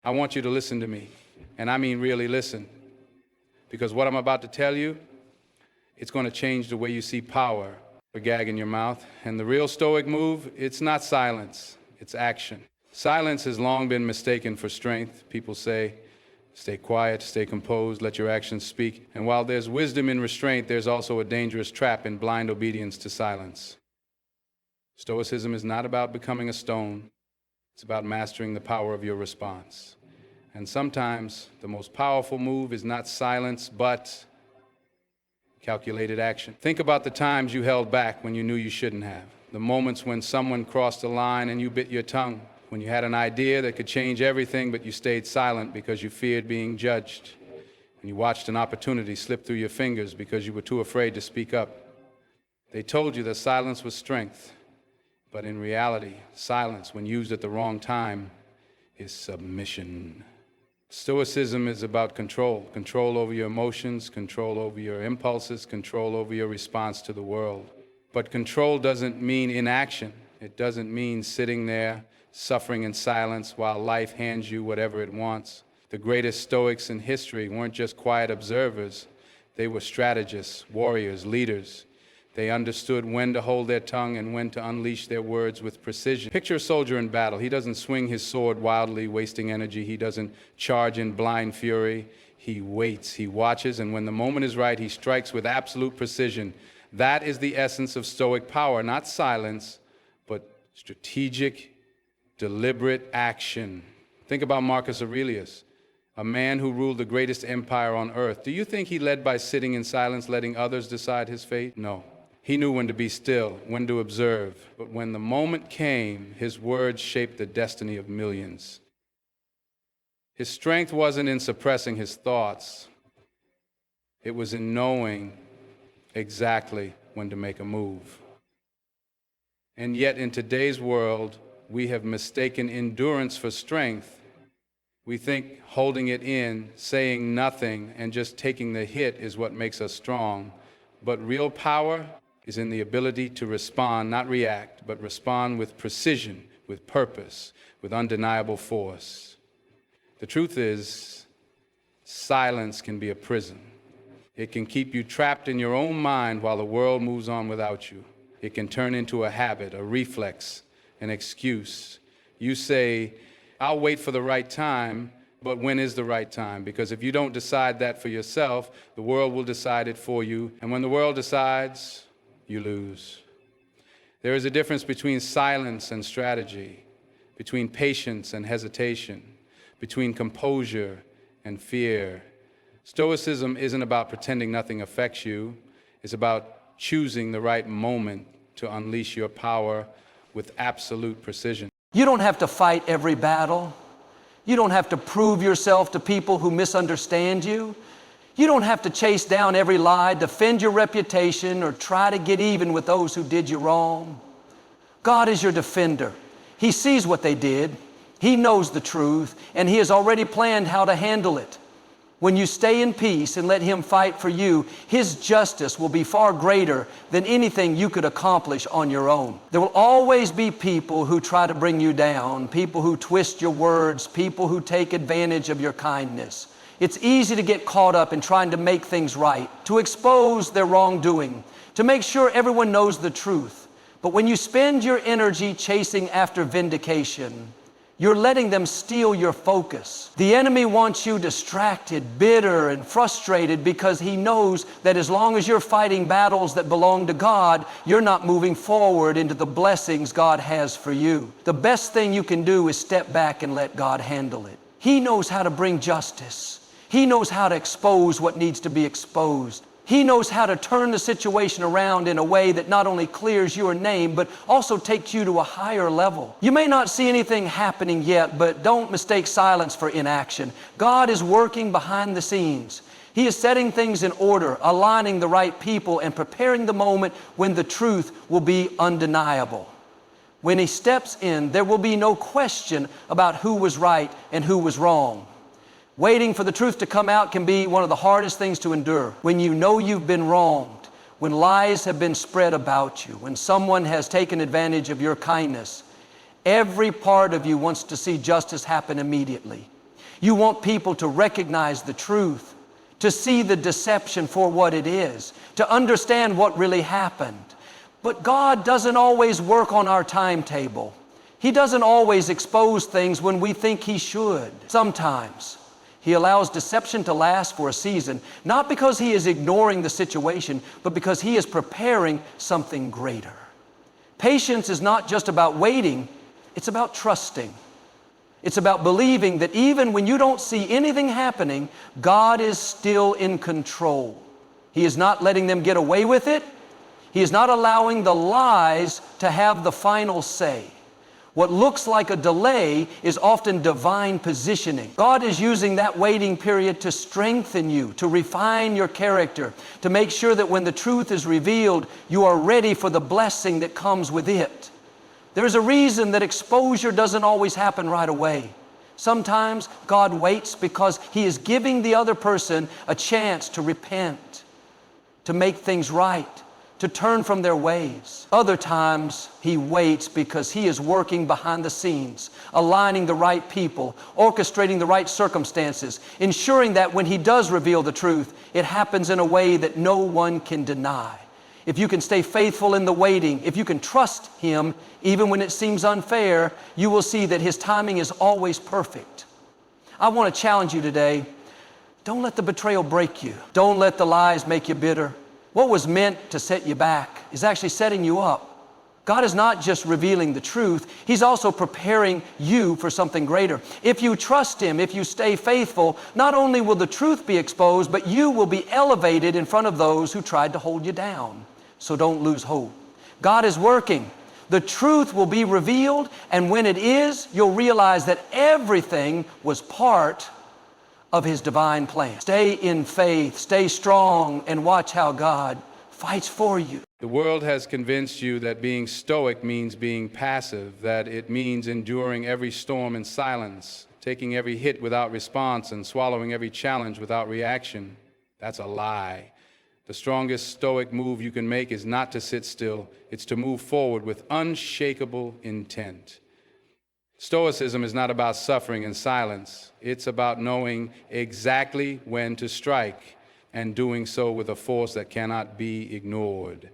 I want you to listen to me, and I mean really listen, because what I'm about to tell you, it's going to change the way you see power. A gag in your mouth. And the real Stoic move, it's not silence, it's action. Silence has long been mistaken for strength. People say, stay quiet, stay composed, let your actions speak. And while there's wisdom in restraint, there's also a dangerous trap in blind obedience to silence. Stoicism is not about becoming a stone. It's about mastering the power of your response. And sometimes the most powerful move is not silence, but calculated action. Think about the times you held back when you knew you shouldn't have. The moments when someone crossed a line and you bit your tongue. When you had an idea that could change everything, but you stayed silent because you feared being judged. When you watched an opportunity slip through your fingers because you were too afraid to speak up. They told you that silence was strength. But in reality, silence, when used at the wrong time, is submission. Stoicism is about control. Control over your emotions, control over your impulses, control over your response to the world. But control doesn't mean inaction. It doesn't mean sitting there, suffering in silence while life hands you whatever it wants. The greatest Stoics in history weren't just quiet observers. They were strategists, warriors, leaders. They understood when to hold their tongue and when to unleash their words with precision. Picture a soldier in battle. He doesn't swing his sword wildly, wasting energy. He doesn't charge in blind fury. He waits, he watches, and when the moment is right, he strikes with absolute precision. That is the essence of Stoic power, not silence, but strategic, deliberate action. Think about Marcus Aurelius, a man who ruled the greatest empire on earth. Do you think he led by sitting in silence, letting others decide his fate? No. He knew when to be still, when to observe. But when the moment came, his words shaped the destiny of millions. His strength wasn't in suppressing his thoughts. It was in knowing exactly when to make a move. And yet in today's world, we have mistaken endurance for strength. We think holding it in, saying nothing, and just taking the hit is what makes us strong. But real power is in the ability to respond, not react, but respond with precision, with purpose, with undeniable force. The truth is, silence can be a prison. It can keep you trapped in your own mind while the world moves on without you. It can turn into a habit, a reflex, an excuse. You say, I'll wait for the right time, but when is the right time? Because if you don't decide that for yourself, the world will decide it for you. And when the world decides, you lose. There is a difference between silence and strategy, between patience and hesitation, between composure and fear. Stoicism isn't about pretending nothing affects you. It's about choosing the right moment to unleash your power with absolute precision. You don't have to fight every battle. You don't have to prove yourself to people who misunderstand you. You don't have to chase down every lie, defend your reputation, or try to get even with those who did you wrong. God is your defender. He sees what they did. He knows the truth, and He has already planned how to handle it. When you stay in peace and let Him fight for you, His justice will be far greater than anything you could accomplish on your own. There will always be people who try to bring you down, people who twist your words, people who take advantage of your kindness. It's easy to get caught up in trying to make things right, to expose their wrongdoing, to make sure everyone knows the truth. But when you spend your energy chasing after vindication, you're letting them steal your focus. The enemy wants you distracted, bitter, and frustrated because he knows that as long as you're fighting battles that belong to God, you're not moving forward into the blessings God has for you. The best thing you can do is step back and let God handle it. He knows how to bring justice. He knows how to expose what needs to be exposed. He knows how to turn the situation around in a way that not only clears your name, but also takes you to a higher level. You may not see anything happening yet, but don't mistake silence for inaction. God is working behind the scenes. He is setting things in order, aligning the right people, and preparing the moment when the truth will be undeniable. When He steps in, there will be no question about who was right and who was wrong. Waiting for the truth to come out can be one of the hardest things to endure. When you know you've been wronged, when lies have been spread about you, when someone has taken advantage of your kindness, every part of you wants to see justice happen immediately. You want people to recognize the truth, to see the deception for what it is, to understand what really happened. But God doesn't always work on our timetable. He doesn't always expose things when we think He should. Sometimes He allows deception to last for a season, not because He is ignoring the situation, but because He is preparing something greater. Patience is not just about waiting, it's about trusting. It's about believing that even when you don't see anything happening, God is still in control. He is not letting them get away with it. He is not allowing the lies to have the final say. What looks like a delay is often divine positioning. God is using that waiting period to strengthen you, to refine your character, to make sure that when the truth is revealed, you are ready for the blessing that comes with it. There's a reason that exposure doesn't always happen right away. Sometimes God waits because He is giving the other person a chance to repent, to make things right, to turn from their ways. Other times He waits because He is working behind the scenes, aligning the right people, orchestrating the right circumstances, ensuring that when He does reveal the truth, it happens in a way that no one can deny. If you can stay faithful in the waiting, if you can trust Him, even when it seems unfair, you will see that His timing is always perfect. I want to challenge you today. Don't let the betrayal break you. Don't let the lies make you bitter. What was meant to set you back is actually setting you up. God is not just revealing the truth, He's also preparing you for something greater. If you trust Him, if you stay faithful, not only will the truth be exposed, but you will be elevated in front of those who tried to hold you down. So don't lose hope. God is working. The truth will be revealed, and when it is, you'll realize that everything was part of His divine plan. Stay in faith, stay strong, and watch how God fights for you. The world has convinced you that being stoic means being passive, that it means enduring every storm in silence, taking every hit without response, and swallowing every challenge without reaction. That's a lie. The strongest stoic move you can make is not to sit still, it's to move forward with unshakable intent. Stoicism is not about suffering in silence. It's about knowing exactly when to strike and doing so with a force that cannot be ignored.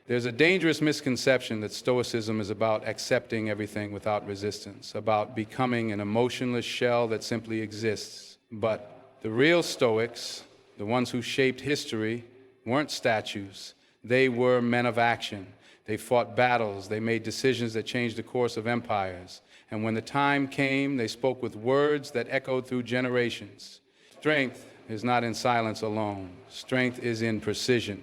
There's a dangerous misconception that Stoicism is about accepting everything without resistance, about becoming an emotionless shell that simply exists. But the real Stoics, the ones who shaped history, weren't statues. They were men of action. They fought battles. They made decisions that changed the course of empires. And when the time came, they spoke with words that echoed through generations. Strength is not in silence alone. Strength is in precision,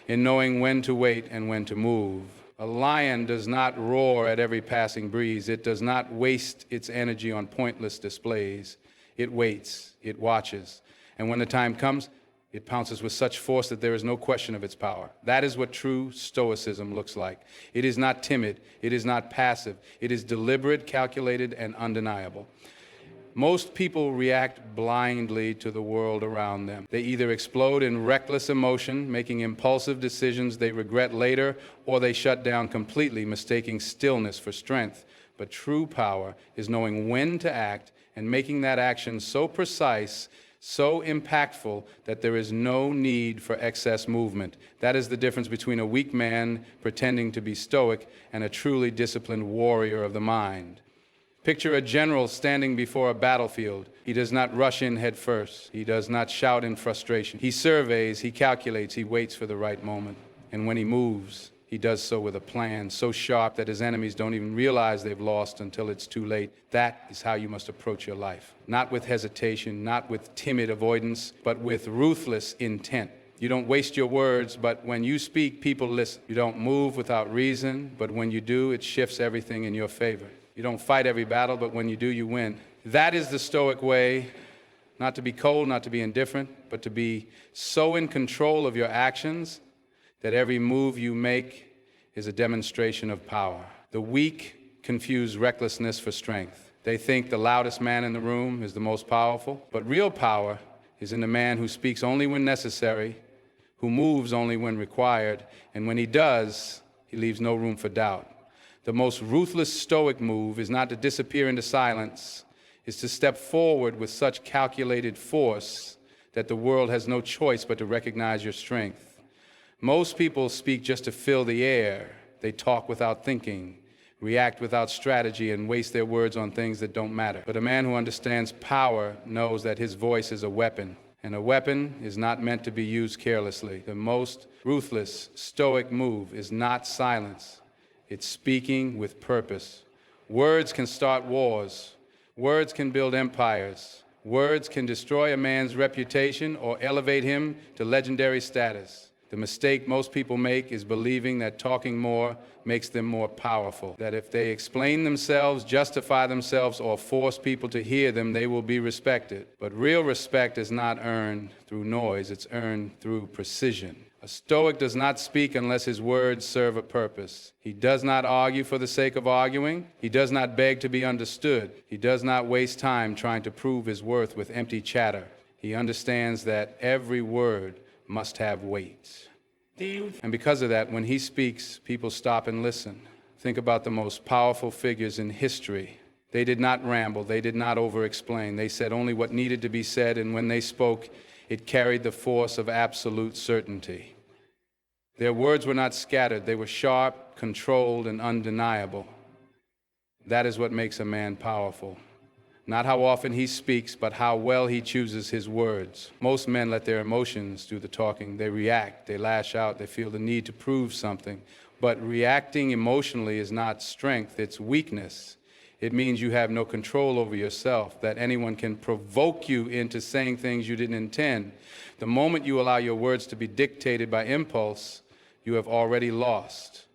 in knowing when to wait and when to move. A lion does not roar at every passing breeze. It does not waste its energy on pointless displays. It waits, it watches, and when the time comes, it pounces with such force that there is no question of its power. That is what true Stoicism looks like. It is not timid. It is not passive. It is deliberate, calculated, and undeniable. Most people react blindly to the world around them. They either explode in reckless emotion, making impulsive decisions they regret later, or they shut down completely, mistaking stillness for strength. But true power is knowing when to act and making that action so precise, so impactful that there is no need for excess movement. That is the difference between a weak man pretending to be stoic and a truly disciplined warrior of the mind. Picture a general standing before a battlefield. He does not rush in head first. He does not shout in frustration. He surveys, he calculates, he waits for the right moment. And when he moves, he does so with a plan so sharp that his enemies don't even realize they've lost until it's too late. That is how you must approach your life. Not with hesitation, not with timid avoidance, but with ruthless intent. You don't waste your words, but when you speak, people listen. You don't move without reason, but when you do, it shifts everything in your favor. You don't fight every battle, but when you do, you win. That is the Stoic way, not to be cold, not to be indifferent, but to be so in control of your actions that every move you make is a demonstration of power. The weak confuse recklessness for strength. They think the loudest man in the room is the most powerful, but real power is in the man who speaks only when necessary, who moves only when required, and when he does, he leaves no room for doubt. The most ruthless Stoic move is not to disappear into silence. is to step forward with such calculated force that the world has no choice but to recognize your strength. Most people speak just to fill the air. They talk without thinking, react without strategy, and waste their words on things that don't matter. But a man who understands power knows that his voice is a weapon, and a weapon is not meant to be used carelessly. The most ruthless, stoic move is not silence. It's speaking with purpose. Words can start wars. Words can build empires. Words can destroy a man's reputation or elevate him to legendary status. The mistake most people make is believing that talking more makes them more powerful, that if they explain themselves, justify themselves, or force people to hear them, they will be respected. But real respect is not earned through noise, it's earned through precision. A Stoic does not speak unless his words serve a purpose. He does not argue for the sake of arguing. He does not beg to be understood. He does not waste time trying to prove his worth with empty chatter. He understands that every word must have weight. And because of that, when he speaks, people stop and listen. Think about the most powerful figures in history. They did not ramble. They did not over-explain. They said only what needed to be said, and when they spoke, it carried the force of absolute certainty. Their words were not scattered. They were sharp, controlled, and undeniable. That is what makes a man powerful. Not how often he speaks, but how well he chooses his words. Most men let their emotions do the talking. They react, they lash out, they feel the need to prove something. But reacting emotionally is not strength, it's weakness. It means you have no control over yourself, that anyone can provoke you into saying things you didn't intend. The moment you allow your words to be dictated by impulse, you have already lost.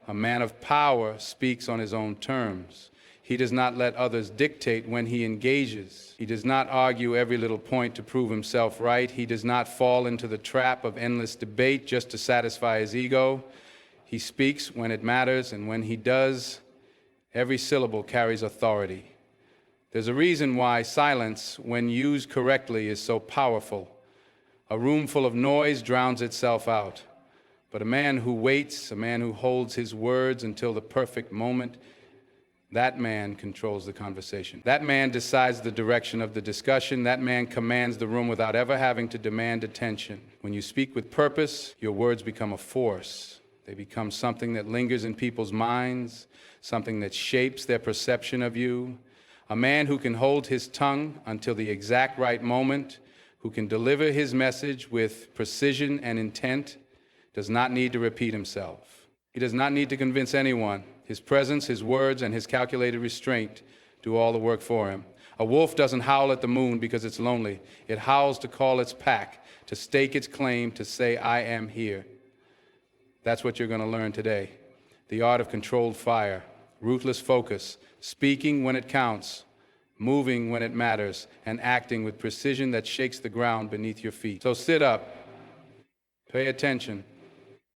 A man of power speaks on his own terms. He does not let others dictate when he engages. He does not argue every little point to prove himself right. He does not fall into the trap of endless debate just to satisfy his ego. He speaks when it matters, and when he does, every syllable carries authority. There's a reason why silence, when used correctly, is so powerful. A room full of noise drowns itself out. But a man who waits, a man who holds his words until the perfect moment, that man controls the conversation. That man decides the direction of the discussion. That man commands the room without ever having to demand attention. When you speak with purpose, your words become a force. They become something that lingers in people's minds, something that shapes their perception of you. A man who can hold his tongue until the exact right moment, who can deliver his message with precision and intent, does not need to repeat himself. He does not need to convince anyone. His presence, his words, and his calculated restraint do all the work for him. A wolf doesn't howl at the moon because it's lonely. It howls to call its pack, to stake its claim, to say, I am here. That's what you're going to learn today. The art of controlled fire, ruthless focus, speaking when it counts, moving when it matters, and acting with precision that shakes the ground beneath your feet. So sit up, pay attention,